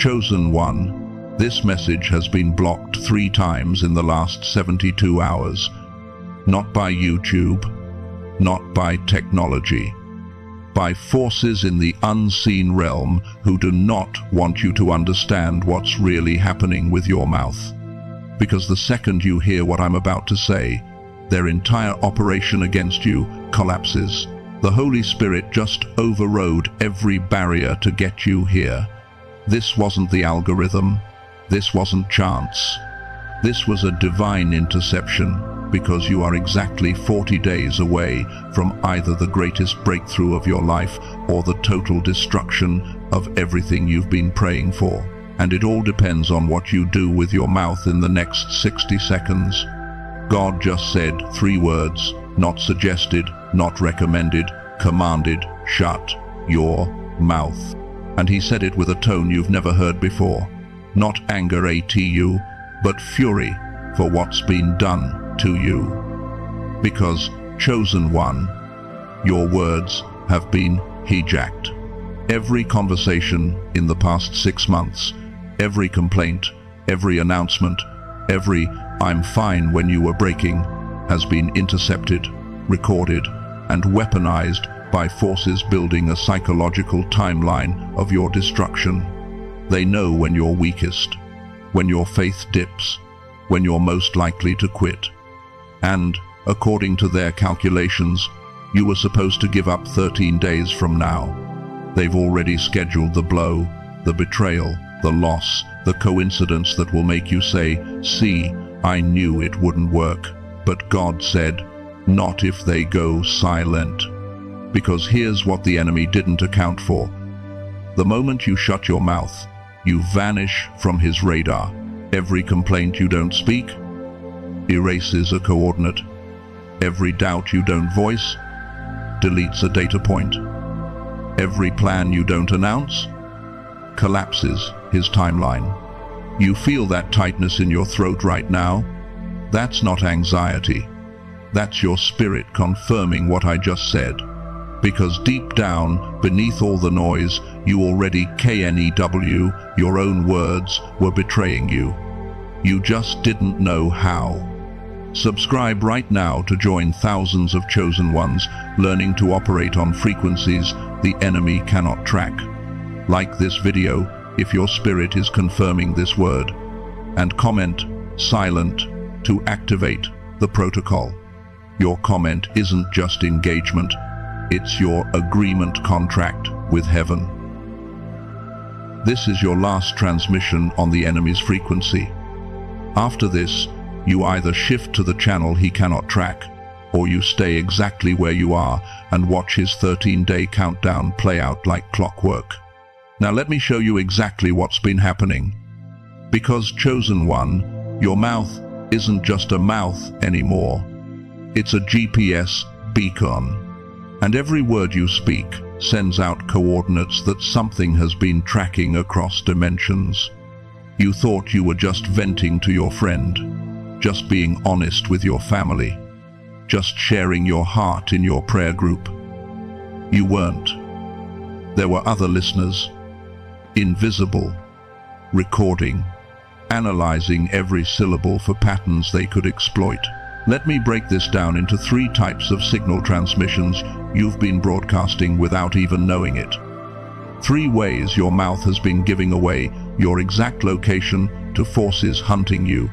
Chosen one, this message has been blocked 3 times in the last 72 hours. Not by YouTube, not by technology, by forces in the unseen realm who do not want you to understand what's really happening with your mouth. Because the second you hear what I'm about to say, their entire operation against you collapses. The Holy Spirit just overrode every barrier to get you here. This wasn't the algorithm. This wasn't chance. This was a divine interception, because you are exactly 40 days away from either the greatest breakthrough of your life or the total destruction of everything you've been praying for. And it all depends on what you do with your mouth in the next 60 seconds. God just said 3 words, not suggested, not recommended, commanded: shut your mouth. And he said it with a tone you've never heard before. Not anger at you, but fury for what's been done to you. Because, chosen one, your words have been hijacked. Every conversation in the past 6 months, every complaint, every announcement, every "I'm fine when you were breaking" has been intercepted, recorded, and weaponized by forces building a psychological timeline of your destruction. They know when you're weakest, when your faith dips, when you're most likely to quit. And, according to their calculations, you were supposed to give up 13 days from now. They've already scheduled the blow, the betrayal, the loss, the coincidence that will make you say, "See, I knew it wouldn't work." But God said, "Not if they go silent." Because here's what the enemy didn't account for. The moment you shut your mouth, you vanish from his radar. Every complaint you don't speak erases a coordinate. Every doubt you don't voice deletes a data point. Every plan you don't announce collapses his timeline. You feel that tightness in your throat right now? That's not anxiety. That's your spirit confirming what I just said. Because deep down, beneath all the noise, you already KNEW, your own words were betraying you. You just didn't know how. Subscribe right now to join thousands of chosen ones learning to operate on frequencies the enemy cannot track. Like this video if your spirit is confirming this word, and comment "silent" to activate the protocol. Your comment isn't just engagement, it's your agreement contract with heaven. This is your last transmission on the enemy's frequency. After this, you either shift to the channel he cannot track, or you stay exactly where you are and watch his 13-day countdown play out like clockwork. Now let me show you exactly what's been happening. Because, chosen one, your mouth isn't just a mouth anymore. It's a GPS beacon. And every word you speak sends out coordinates that something has been tracking across dimensions. You thought you were just venting to your friend, just being honest with your family, just sharing your heart in your prayer group. You weren't. There were other listeners, invisible, recording, analyzing every syllable for patterns they could exploit. Let me break this down into 3 types of signal transmissions you've been broadcasting without even knowing it. 3 ways your mouth has been giving away your exact location to forces hunting you.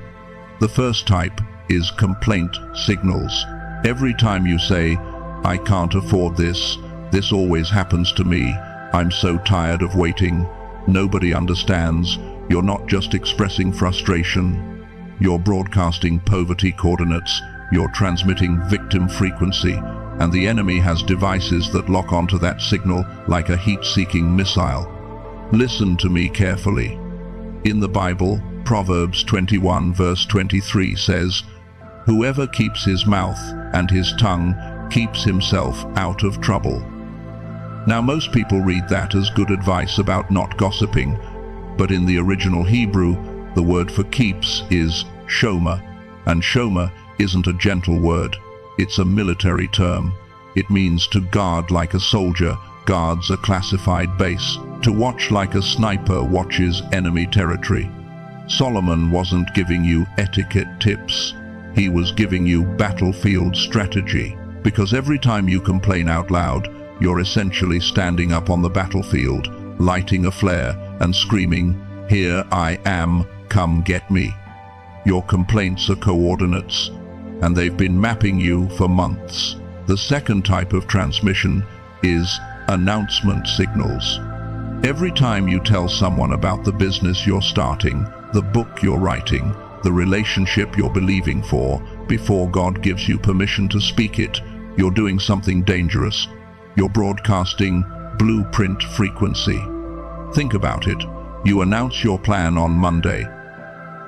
The first type is complaint signals. Every time you say, "I can't afford this, this always happens to me, I'm so tired of waiting, nobody understands," you're not just expressing frustration. You're broadcasting poverty coordinates, you're transmitting victim frequency, and the enemy has devices that lock onto that signal like a heat-seeking missile. Listen to me carefully. In the Bible, Proverbs 21 verse 23 says, "Whoever keeps his mouth and his tongue keeps himself out of trouble." Now most people read that as good advice about not gossiping, but in the original Hebrew, the word for keeps is shoma, and shoma isn't a gentle word, it's a military term. It means to guard like a soldier guards a classified base. to watch like a sniper watches enemy territory. Solomon wasn't giving you etiquette tips. He was giving you battlefield strategy, because every time you complain out loud, you're essentially standing up on the battlefield, lighting a flare and screaming, "Here I am, come get me." Your complaints are coordinates, and they've been mapping you for months. The second type of transmission is announcement signals. Every time you tell someone about the business you're starting, the book you're writing, the relationship you're believing for, before God gives you permission to speak it, you're doing something dangerous. You're broadcasting blueprint frequency. Think about it. You announce your plan on Monday.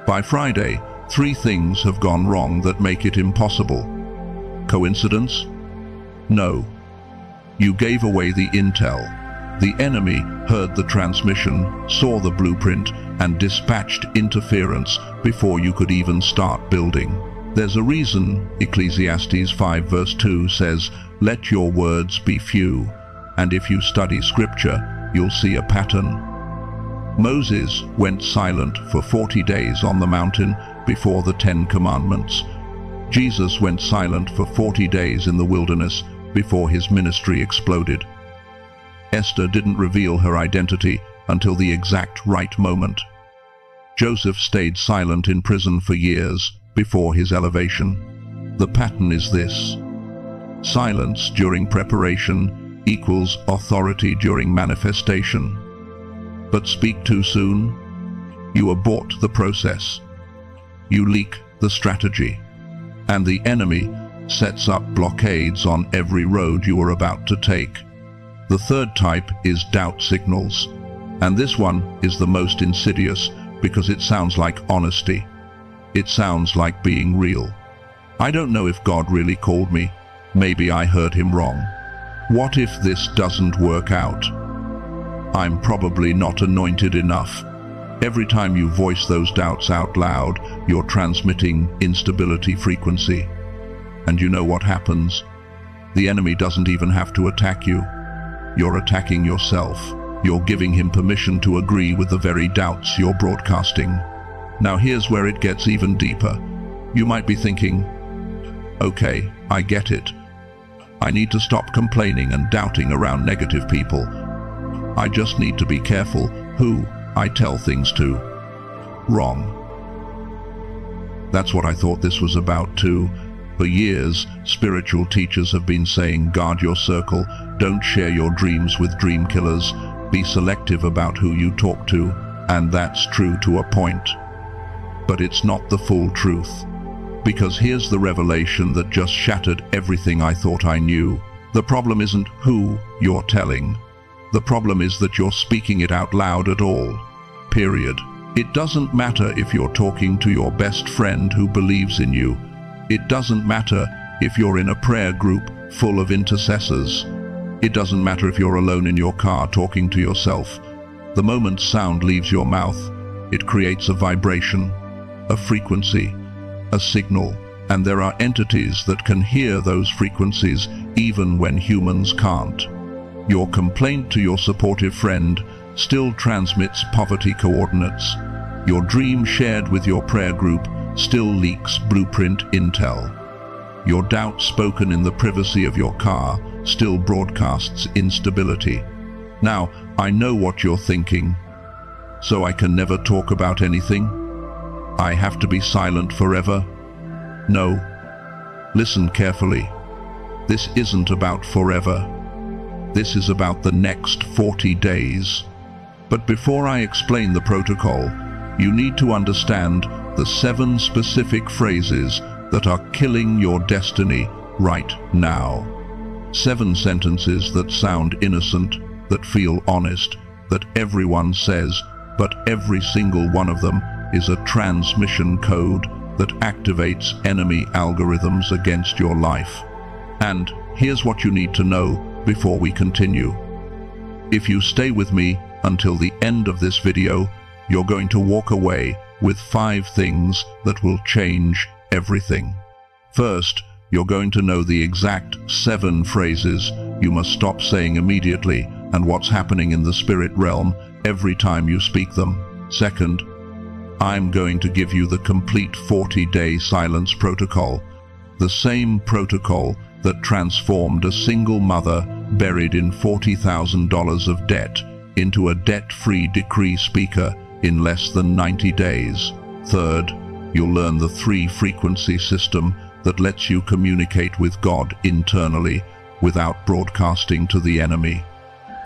By Friday, 3 things have gone wrong that make it impossible. Coincidence? No. You gave away the intel. The enemy heard the transmission, saw the blueprint, and dispatched interference before you could even start building. There's a reason Ecclesiastes 5 verse 2 says, "Let your words be few," and if you study scripture, you'll see a pattern. Moses went silent for 40 days on the mountain before the 10 Commandments. Jesus went silent for 40 days in the wilderness before his ministry exploded. Esther didn't reveal her identity until the exact right moment. Joseph stayed silent in prison for years before his elevation. The pattern is this: silence during preparation equals authority during manifestation. But speak too soon, you abort the process. You leak the strategy, and the enemy sets up blockades on every road you are about to take. The third type is doubt signals, and this one is the most insidious because it sounds like honesty. It sounds like being real. I don't know if God really called me. Maybe I heard him wrong. What if this doesn't work out? I'm probably not anointed enough. Every time you voice those doubts out loud, you're transmitting instability frequency. And you know what happens? The enemy doesn't even have to attack you. You're attacking yourself. You're giving him permission to agree with the very doubts you're broadcasting. Now here's where it gets even deeper. You might be thinking, okay, I get it. I need to stop complaining and doubting around negative people. I just need to be careful who I tell things to. Wrong. That's what I thought this was about too. For years, spiritual teachers have been saying, guard your circle, don't share your dreams with dream killers, be selective about who you talk to, and that's true to a point. But it's not the full truth. Because here's the revelation that just shattered everything I thought I knew. The problem isn't who you're telling. The problem is that you're speaking it out loud at all. Period. It doesn't matter if you're talking to your best friend who believes in you. It doesn't matter if you're in a prayer group full of intercessors. It doesn't matter if you're alone in your car talking to yourself. The moment sound leaves your mouth, it creates a vibration, a frequency, a signal, and there are entities that can hear those frequencies even when humans can't. Your complaint to your supportive friend still transmits poverty coordinates. Your dream shared with your prayer group still leaks blueprint intel. Your doubt spoken in the privacy of your car still broadcasts instability. Now, I know what you're thinking. So I can never talk about anything? I have to be silent forever? No. Listen carefully. This isn't about forever. This is about the next 40 days. But before I explain the protocol, you need to understand the 7 specific phrases that are killing your destiny right now. 7 sentences that sound innocent, that feel honest, that everyone says, but every single one of them is a transmission code that activates enemy algorithms against your life. And here's what you need to know before we continue. If you stay with me until the end of this video, you're going to walk away with 5 things that will change everything. First, you're going to know the exact 7 phrases you must stop saying immediately and what's happening in the spirit realm every time you speak them. Second, I'm going to give you the complete 40-day silence protocol, the same protocol that transformed a single mother buried in $40,000 of debt into a debt-free decree speaker in less than 90 days. Third, you'll learn the 3-frequency system that lets you communicate with God internally without broadcasting to the enemy.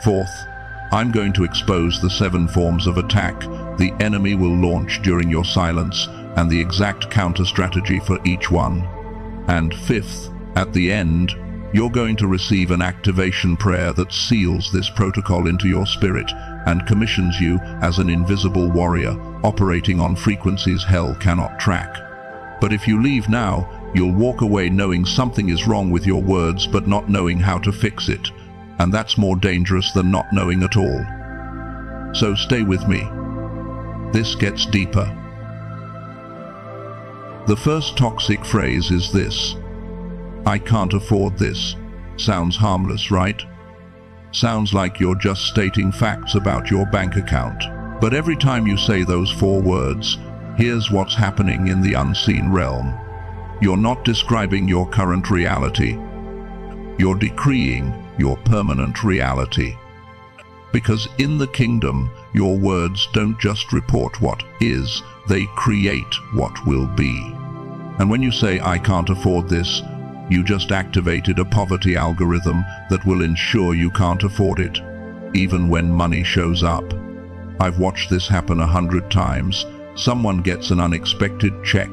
Fourth, I'm going to expose the 7 forms of attack the enemy will launch during your silence and the exact counter-strategy for each one. And fifth, at the end, you're going to receive an activation prayer that seals this protocol into your spirit and commissions you as an invisible warrior operating on frequencies hell cannot track. But if you leave now, you'll walk away knowing something is wrong with your words but not knowing how to fix it. And that's more dangerous than not knowing at all. So stay with me. This gets deeper. The first toxic phrase is this: I can't afford this. Sounds harmless, right? Sounds like you're just stating facts about your bank account. But every time you say those 4 words, here's what's happening in the unseen realm. You're not describing your current reality. You're decreeing your permanent reality. Because in the kingdom, your words don't just report what is, they create what will be. And when you say, I can't afford this, you just activated a poverty algorithm that will ensure you can't afford it, even when money shows up. I've watched this happen 100 times. Someone gets an unexpected check,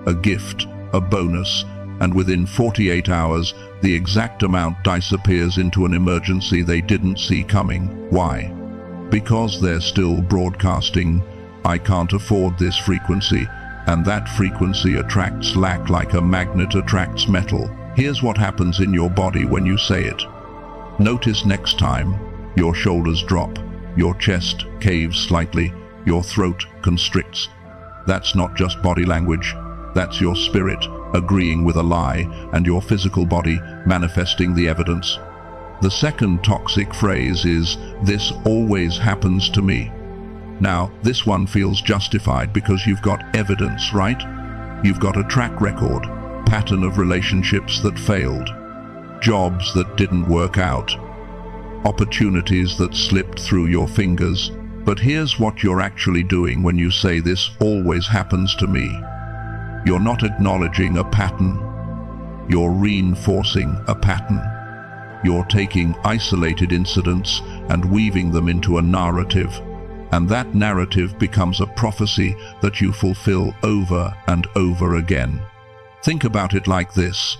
a gift, a bonus, and within 48 hours, the exact amount disappears into an emergency they didn't see coming. Why? Because they're still broadcasting, I can't afford this frequency, and that frequency attracts lack like a magnet attracts metal. Here's what happens in your body when you say it. Notice next time, your shoulders drop, your chest caves slightly, your throat constricts. That's not just body language, that's your spirit agreeing with a lie and your physical body manifesting the evidence. The second toxic phrase is, this always happens to me. Now, this one feels justified because you've got evidence, right? You've got a track record, pattern of relationships that failed, jobs that didn't work out, opportunities that slipped through your fingers. But here's what you're actually doing when you say this always happens to me. You're not acknowledging a pattern. You're reinforcing a pattern. You're taking isolated incidents and weaving them into a narrative. And that narrative becomes a prophecy that you fulfill over and over again. Think about it like this.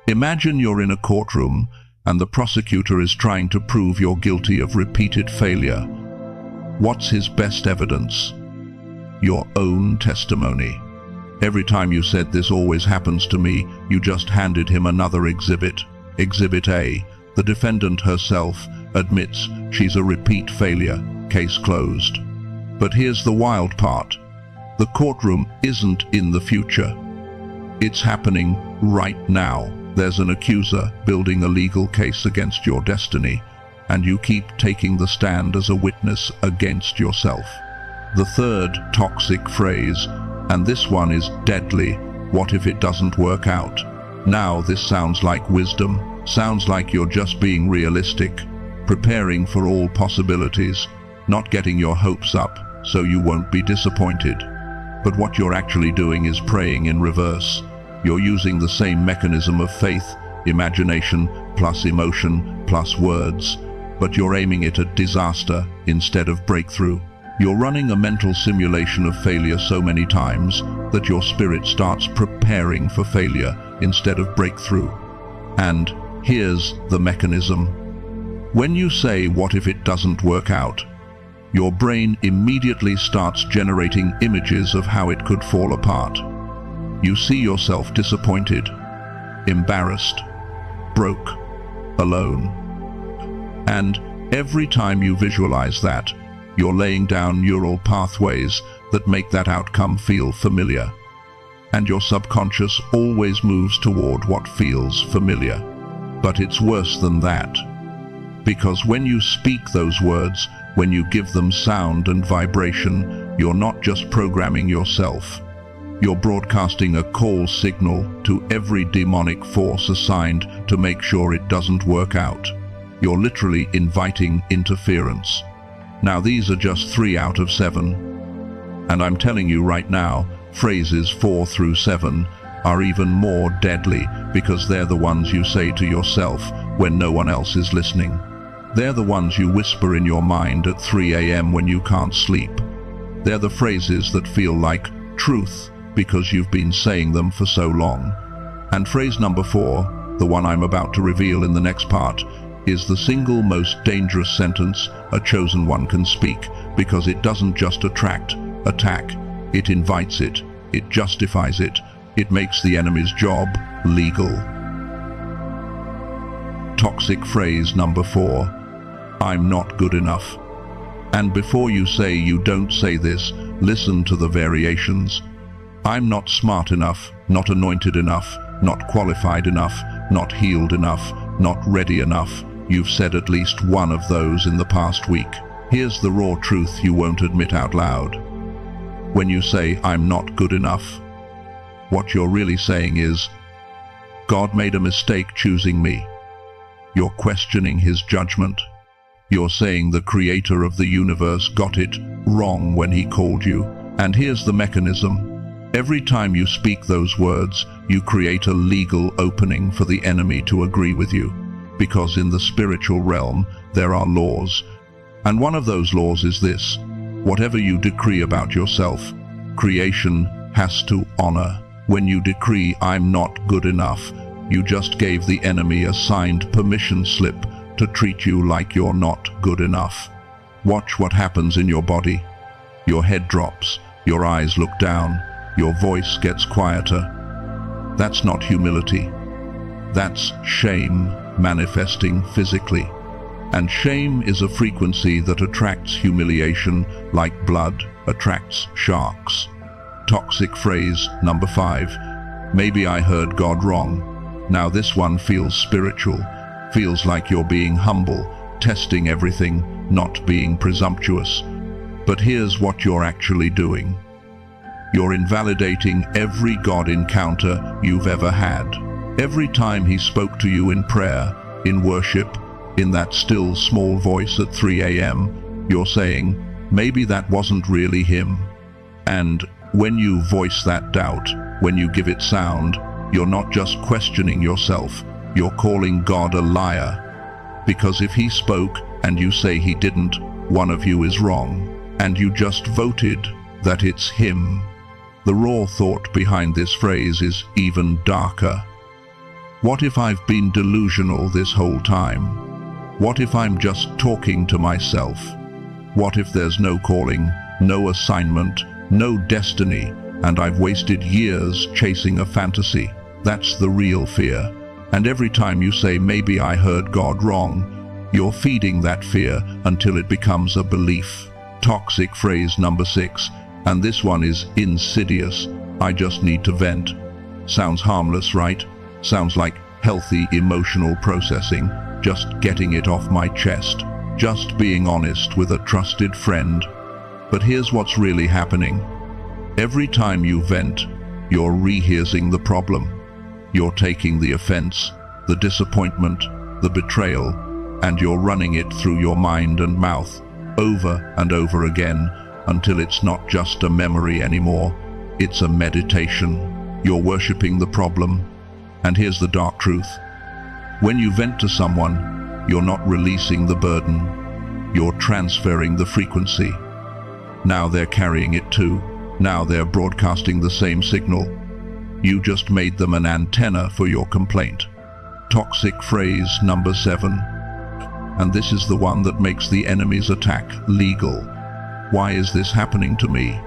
Imagine you're in a courtroom and the prosecutor is trying to prove you're guilty of repeated failure. What's his best evidence? Your own testimony. Every time you said this always happens to me, you just handed him another exhibit. Exhibit A. The defendant herself admits she's a repeat failure. Case closed. But here's the wild part. The courtroom isn't in the future. It's happening right now. There's an accuser building a legal case against your destiny, and you keep taking the stand as a witness against yourself. The third toxic phrase, and this one is deadly, what if it doesn't work out? Now this sounds like wisdom, sounds like you're just being realistic, preparing for all possibilities, not getting your hopes up so you won't be disappointed. But what you're actually doing is praying in reverse. You're using the same mechanism of faith, imagination, plus emotion, plus words, but you're aiming it at disaster instead of breakthrough. You're running a mental simulation of failure so many times that your spirit starts preparing for failure instead of breakthrough. And here's the mechanism. When you say, what if it doesn't work out? Your brain immediately starts generating images of how it could fall apart. You see yourself disappointed, embarrassed, broke, alone. And every time you visualize that, you're laying down neural pathways that make that outcome feel familiar. And your subconscious always moves toward what feels familiar. But it's worse than that. Because when you speak those words, when you give them sound and vibration, you're not just programming yourself. You're broadcasting a call signal to every demonic force assigned to make sure it doesn't work out. You're literally inviting interference. Now these are just 3 out of 7. And I'm telling you right now, phrases 4 through 7 are even more deadly because they're the ones you say to yourself when no one else is listening. They're the ones you whisper in your mind at 3 a.m. when you can't sleep. They're the phrases that feel like truth because you've been saying them for so long. And phrase number 4, the one I'm about to reveal in the next part, is the single most dangerous sentence a chosen one can speak, because it doesn't just attack, it invites it, it justifies it, it makes the enemy's job legal. Toxic phrase number 4, I'm not good enough. And before you say you don't say this, listen to the variations. I'm not smart enough, not anointed enough, not qualified enough, not healed enough, not ready enough. You've said at least one of those in the past week. Here's the raw truth you won't admit out loud. When you say, I'm not good enough, what you're really saying is, God made a mistake choosing me. You're questioning his judgment. You're saying the creator of the universe got it wrong when he called you. And here's the mechanism. Every time you speak those words, you create a legal opening for the enemy to agree with you. Because in the spiritual realm, there are laws. And one of those laws is this: whatever you decree about yourself, creation has to honor. When you decree, I'm not good enough, you just gave the enemy a signed permission slip to treat you like you're not good enough. Watch what happens in your body. Your head drops, your eyes look down, your voice gets quieter. That's not humility. That's shame manifesting physically. And shame is a frequency that attracts humiliation like blood attracts sharks. Toxic phrase number 5, maybe I heard God wrong. Now this one feels spiritual, feels like you're being humble, testing everything, not being presumptuous. But here's what you're actually doing. You're invalidating every God encounter you've ever had. Every time he spoke to you in prayer, in worship, in that still small voice at 3 a.m., you're saying, maybe that wasn't really him. And when you voice that doubt, when you give it sound, you're not just questioning yourself, you're calling God a liar. Because if he spoke and you say he didn't, one of you is wrong, and you just voted that it's him. The raw thought behind this phrase is even darker. What if I've been delusional this whole time? What if I'm just talking to myself? What if there's no calling, no assignment, no destiny, and I've wasted years chasing a fantasy? That's the real fear. And every time you say, maybe I heard God wrong, you're feeding that fear until it becomes a belief. Toxic phrase number 6, and this one is insidious. I just need to vent. Sounds harmless, right? Sounds like healthy emotional processing, just getting it off my chest, just being honest with a trusted friend. But here's what's really happening. Every time you vent, you're rehearsing the problem. You're taking the offense, the disappointment, the betrayal, and you're running it through your mind and mouth, over and over again, until it's not just a memory anymore, it's a meditation. You're worshipping the problem. And here's the dark truth. When you vent to someone, you're not releasing the burden. You're transferring the frequency. Now they're carrying it too. Now they're broadcasting the same signal. You just made them an antenna for your complaint. Toxic phrase number 7. And this is the one that makes the enemy's attack legal. Why is this happening to me?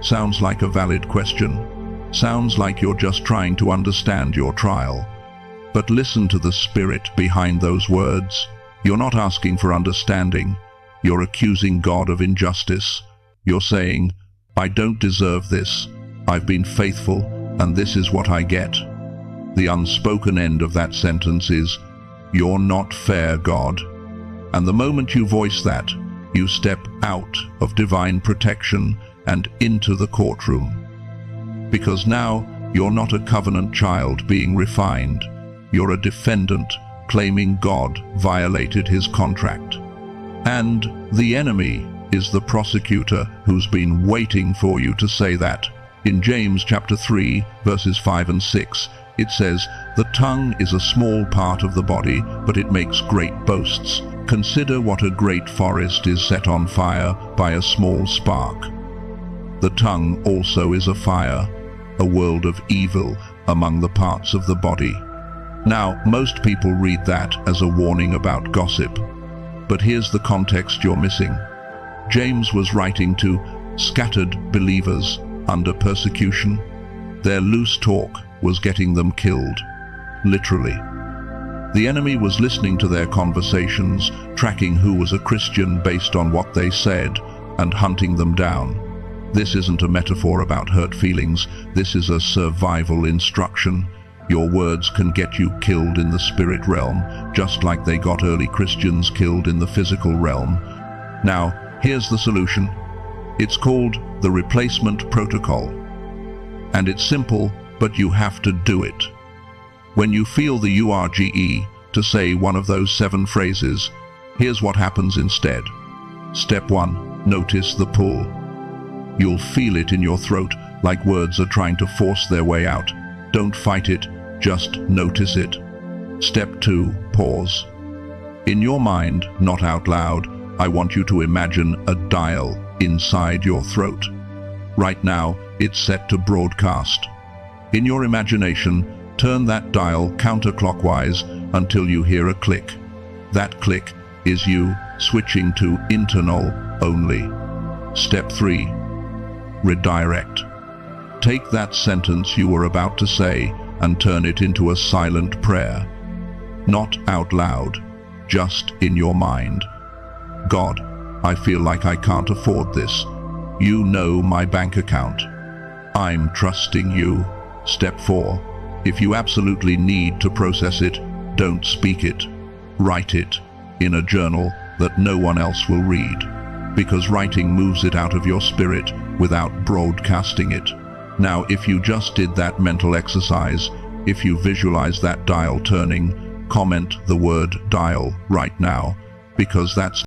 Sounds like a valid question. Sounds like you're just trying to understand your trial. But listen to the spirit behind those words. You're not asking for understanding. You're accusing God of injustice. You're saying, I don't deserve this. I've been faithful, and this is what I get. The unspoken end of that sentence is, you're not fair, God. And the moment you voice that, you step out of divine protection and into the courtroom. Because now you're not a covenant child being refined. You're a defendant claiming God violated his contract. And the enemy is the prosecutor who's been waiting for you to say that. In James chapter 3, verses 5 and 6, it says, "The tongue is a small part of the body, but it makes great boasts. Consider what a great forest is set on fire by a small spark. The tongue also is a fire, a world of evil among the parts of the body." Now, most people read that as a warning about gossip. But here's the context you're missing. James was writing to scattered believers under persecution. Their loose talk was getting them killed, literally. The enemy was listening to their conversations, tracking who was a Christian based on what they said, and hunting them down. This isn't a metaphor about hurt feelings. This is a survival instruction. Your words can get you killed in the spirit realm, just like they got early Christians killed in the physical realm. Now, here's the solution. It's called the replacement protocol. And it's simple, but you have to do it. When you feel the urge to say one of those 7 phrases, here's what happens instead. Step 1, notice the pull. You'll feel it in your throat, like words are trying to force their way out. Don't fight it, just notice it. Step 2, pause. In your mind, not out loud, I want you to imagine a dial inside your throat. Right now, it's set to broadcast. In your imagination, turn that dial counterclockwise until you hear a click. That click is you switching to internal only. Step 3, redirect. Take that sentence you were about to say and turn it into a silent prayer. Not out loud, just in your mind. God, I feel like I can't afford this. You know my bank account. I'm trusting you. Step 4, if you absolutely need to process it, don't speak it. Write it in a journal that no one else will read, because writing moves it out of your spirit without broadcasting it. Now, if you just did that mental exercise, if you visualize that dial turning, comment the word dial right now, because that's